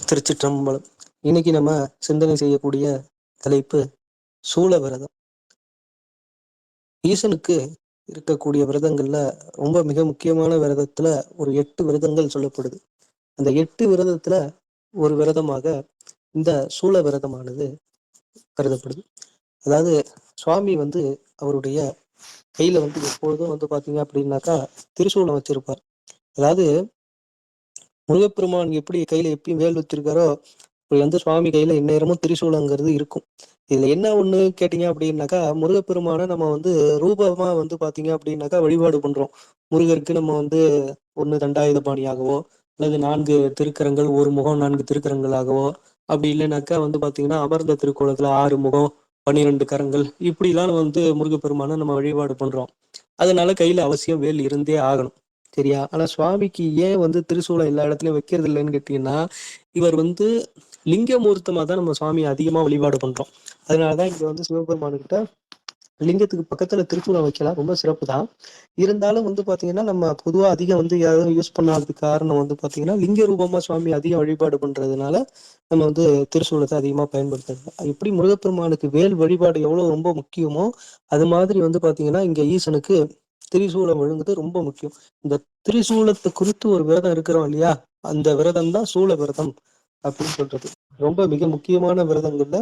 திருச்சிற்றம்பலம். இன்னைக்கு நம்ம சிந்தனை செய்யக்கூடிய தலைப்பு சூழ விரதம். ஈசனுக்கு இருக்கக்கூடிய விரதங்கள்ல ரொம்ப மிக முக்கியமான விரதத்துல ஒரு 8 விரதங்கள் சொல்லப்படுது. அந்த 8 விரதத்துல ஒரு விரதமாக இந்த சூழ விரதமானது கருதப்படுது. அதாவது சுவாமி அவருடைய கையில எப்பொழுதும் பாத்தீங்க அப்படின்னாக்கா திரிசூலம் வச்சிருப்பார். அதாவது முருகப்பெருமான் எப்படி கையில எப்பயும் வேல் வச்சிருக்காரோ அப்படி சுவாமி கையில எந்நேரமும் திரிசூலங்கிறது இருக்கும். இதுல என்ன ஒண்ணு கேட்டீங்க அப்படின்னாக்கா முருகப்பெருமான நம்ம ரூபமா பாத்தீங்க அப்படின்னாக்கா வழிபாடு பண்றோம். முருகருக்கு நம்ம ஒண்ணு தண்டாயுதபாணியாகவோ அல்லது 4 திருக்கரங்கள் ஒரு முகம் 4 திருக்கரங்களாகவோ அப்படி இல்லைனாக்கா பாத்தீங்கன்னா அமர்ந்த திருக்கோலத்துல 6 முகம் 12 கரங்கள் இப்படிலாம் முருகப்பெருமான நம்ம வழிபாடு பண்றோம். அதனால கையில அவசியம் வேல் இருந்தே ஆகணும். சரியா? ஆனா சுவாமிக்கு ஏன் திரிசூலம் எல்லா இடத்துலயும் வைக்கிறது இல்லைன்னு கேட்டீங்கன்னா, இவர் லிங்க மூர்த்தமா தான் நம்ம சுவாமியை அதிகமா வழிபாடு பண்றோம். அதனாலதான் இங்க சிவபெருமானுக்கிட்ட லிங்கத்துக்கு பக்கத்துல திரிசூலம் வைக்கலாம், ரொம்ப சிறப்பு தான். இருந்தாலும் பாத்தீங்கன்னா நம்ம பொதுவா அதிகம் யாரும் யூஸ் பண்ணாததுக்கு காரணம் பாத்தீங்கன்னா லிங்க ரூபமா சுவாமி அதிகம் வழிபாடு பண்றதுனால நம்ம திரிசூலத்தை அதிகமா பயன்படுத்துறது. எப்படி முருகப்பெருமானுக்கு வேல் வழிபாடு எவ்வளவு ரொம்ப முக்கியமோ அது மாதிரி பாத்தீங்கன்னா இங்க ஈசனுக்கு திரிசூலம் ஒழுங்குது ரொம்ப முக்கியம். இந்த திரிசூலத்தை குறித்து ஒரு விரதம் இருக்கிறோம் இல்லையா, அந்த விரதம் தான் சூழ விரதம் அப்படின்னு சொல்றது. ரொம்ப மிக முக்கியமான விரதங்கள்ல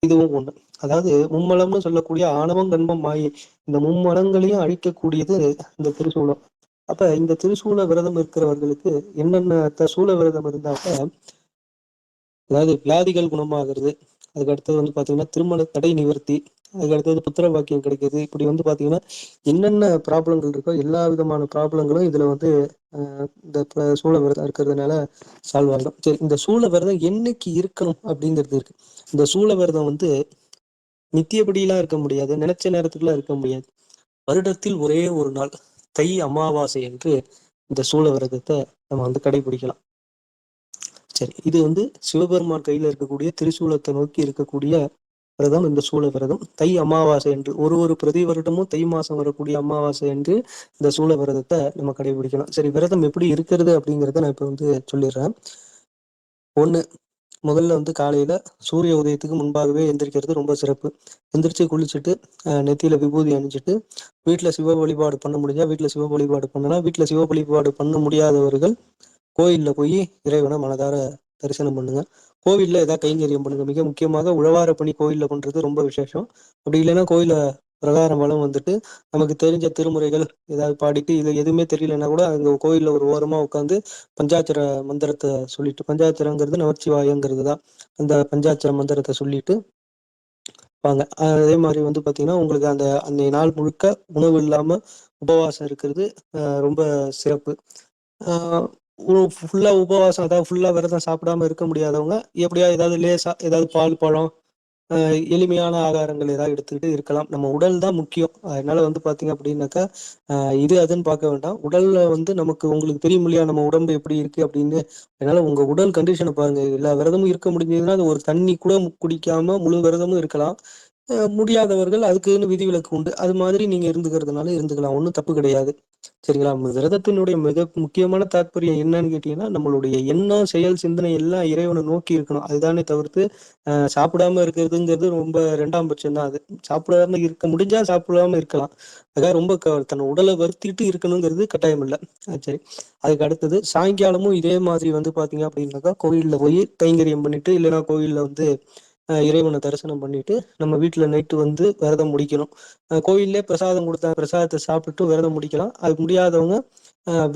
இதுவும் ஒண்ணு. அதாவது மும்மலம்னு சொல்லக்கூடிய ஆணவம் கண்மம் மாயை இந்த மும்மலங்களையும் அழிக்கக்கூடியது இந்த திரிசூலம். அப்ப இந்த திரிசூல விரதம் இருக்கிறவர்களுக்கு என்னென்ன சூழ விரதம் இருந்தாக்க, அதாவது வியாதிகள் குணமாகிறது, அதுக்கு அடுத்தது பாத்தீங்கன்னா திருமண தடை நிவர்த்தி, அதுக்கு அடுத்தது புத்திர பாக்கியம் கிடைக்குது. இப்படி பாத்தீங்கன்னா என்னென்ன ப்ராப்ளங்கள் இருக்கோ எல்லா விதமான ப்ராப்ளங்களும் இதுல இந்த சூழ விரதம் இருக்கிறதுனால சால்வ் ஆகிடும். சரி, இந்த சூழ விரதம் என்னைக்கு இருக்கணும் அப்படிங்கிறது இருக்கு. இந்த சூழ விரதம் நித்தியபடியெல்லாம் இருக்க முடியாது, நினைச்ச நேரத்துக்குலாம் இருக்க முடியாது. வருடத்தில் ஒரே ஒரு நாள் தை அமாவாசை என்று இந்த சூழ விரதத்தை நம்ம கடைபிடிக்கலாம். சரி, இது சிவபெருமான் கையில இருக்கக்கூடிய திரிசூலத்தை நோக்கி இருக்கக்கூடிய விரதம் இந்த சூழ விரதம். தை அமாவாசை என்று ஒரு பிரதி வருடமும் தை மாசம் வரக்கூடிய அமாவாசை என்று இந்த சூழ விரதத்தை நம்ம கடைபிடிக்கலாம். சரி, விரதம் எப்படி இருக்கிறது அப்படிங்கிறத நான் இப்ப சொல்லிடுறேன். ஒண்ணு, முதல்ல காலையில சூரிய உதயத்துக்கு முன்பாகவே எந்திரிக்கிறது ரொம்ப சிறப்பு. எந்திரிச்சு குளிச்சுட்டு நெத்தியில விபூதி அணிஞ்சிட்டு வீட்டுல சிவ வழிபாடு பண்ண முடிஞ்சா வீட்டுல சிவ வழிபாடு பண்ணலாம். வீட்டுல சிவ வழிபாடு பண்ண முடியாதவர்கள் கோயில்ல போய் இறைவனை மனதார தரிசனம் பண்ணுங்க. கோவில்ல ஏதாவது கைங்கரியம் பண்ணுங்க. மிக முக்கியமாக உழவார பணி கோயில்ல பண்றது ரொம்ப விசேஷம். அப்படி இல்லைன்னா கோயில பிரகாரம் வளம் நமக்கு தெரிஞ்ச திருமுறைகள் ஏதாவது பாடிட்டு, இது எதுவுமே தெரியலன்னா கூட அங்க கோயில்ல ஒரு ஓரமா உட்காந்து பஞ்சாட்சர மந்திரத்தை சொல்லிட்டு, பஞ்சாட்சரங்கிறது நமச்சிவாயங்கிறது தான், அந்த பஞ்சாட்சர மந்திரத்தை சொல்லிட்டு வாங்க. அதே மாதிரி பாத்தீங்கன்னா உங்களுக்கு அந்த அன்னைய நாள் முழுக்க உணவு இல்லாம உபவாசம் இருக்கிறது ரொம்ப சிறப்பு. ஆஹ் ஃபுல்லா உபவாசம், அதாவது ஃபுல்லா விரதம் சாப்பிடாம இருக்க முடியாதவங்க எப்படியா ஏதாவது லேசா ஏதாவது பால் பழம் எளிமையான ஆகாரங்கள் ஏதாவது எடுத்துக்கிட்டு இருக்கலாம். நம்ம உடல் தான் முக்கியம். அதனால பாத்தீங்க அப்படின்னாக்கா இது அதுன்னு பார்க்க வேண்டாம். உடல்ல நமக்கு உங்களுக்கு தெரியும் இல்லையா நம்ம உடம்பு எப்படி இருக்கு அப்படின்னு. அதனால உங்க உடல் கண்டிஷனை பாருங்க. எல்லா விரதமும் இருக்க முடிஞ்சதுன்னா அது ஒரு தண்ணி கூட குடிக்காம முழு விரதமும் இருக்கலாம். முடியாதவர்கள் அதுக்குன்னு விதிவிலக்கு உண்டு. அது மாதிரி நீங்க இருந்துக்கிறதுனால இருந்துக்கலாம், ஒன்றும் தப்பு கிடையாது. சரிங்களா? விரதத்தினுடைய மிக முக்கியமான தாற்பயம் என்னன்னு கேட்டீங்கன்னா நம்மளுடைய எண்ணம் செயல் சிந்தனை எல்லாம் இறைவனை நோக்கி இருக்கணும். அதுதானே தவிர்த்து சாப்பிடாம இருக்கிறதுங்கிறது ரொம்ப 2ஆம் பட்சம் தான். அது சாப்பிடாம இருக்க முடிஞ்சா சாப்பிடாம இருக்கலாம். அதான் ரொம்ப தன் உடலை வருத்திட்டு இருக்கணுங்கிறது கட்டாயம் இல்லை. சரி, அதுக்கு அடுத்தது சாயங்காலமும் இதே மாதிரி பாத்தீங்க அப்படின்னாக்கா கோயில்ல போய் கைங்கரியம் பண்ணிட்டு இல்லைன்னா கோயில்ல இறைவனை தரிசனம் பண்ணிட்டு நம்ம வீட்டுல நைட்டு விரதம் முடிக்கணும். கோயிலே பிரசாதம் கொடுத்தா பிரசாதத்தை சாப்பிட்டு விரதம் முடிக்கலாம். அது முடியாதவங்க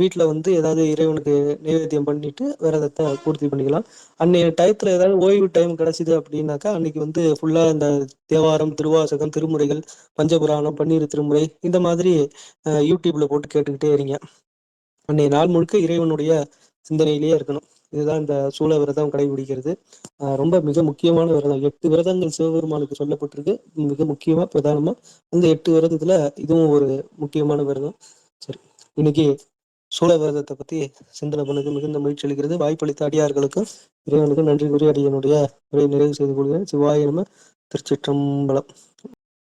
வீட்டுல ஏதாவது இறைவனுக்கு நைவேத்தியம் பண்ணிட்டு விரதத்தை பூர்த்தி பண்ணிக்கலாம். அன்னைய டயத்துல ஏதாவது ஓய்வு டைம் கிடைச்சிது அப்படின்னாக்கா அன்னைக்கு ஃபுல்லா இந்த தேவாரம் திருவாசகம் திருமுறைகள் பஞ்சபுராணம் பன்னீர் திருமுறை இந்த மாதிரி யூடியூப்ல போட்டு கேட்டுக்கிட்டே இருங்க. அன்னைய நாள் முழுக்க இறைவனுடைய சிந்தனையிலேயே இருக்கணும். இதுதான் இந்த சூழ விரதம் கடைபிடிக்கிறது. ரொம்ப மிக முக்கியமான விரதம். 8 விரதங்கள் சிவபெருமானுக்கு சொல்லப்பட்டிருக்கு. மிக முக்கியமா பிரதானமா இந்த 8 விரதத்துல இதுவும் ஒரு முக்கியமான விரதம். சரி, இன்னைக்கு சூழ விரதத்தை பத்தி சிந்தனை பண்ணது மிகுந்த மகிழ்ச்சி அளிக்கிறது. வாய்ப்பளித்த அடியார்களுக்கும் இறைவனுக்கும் நன்றி கூறி அடியனுடைய உரையை நிறைவு செய்து கொள்கிறேன். சிவாய நம. திருச்சிற்றம்பலம்.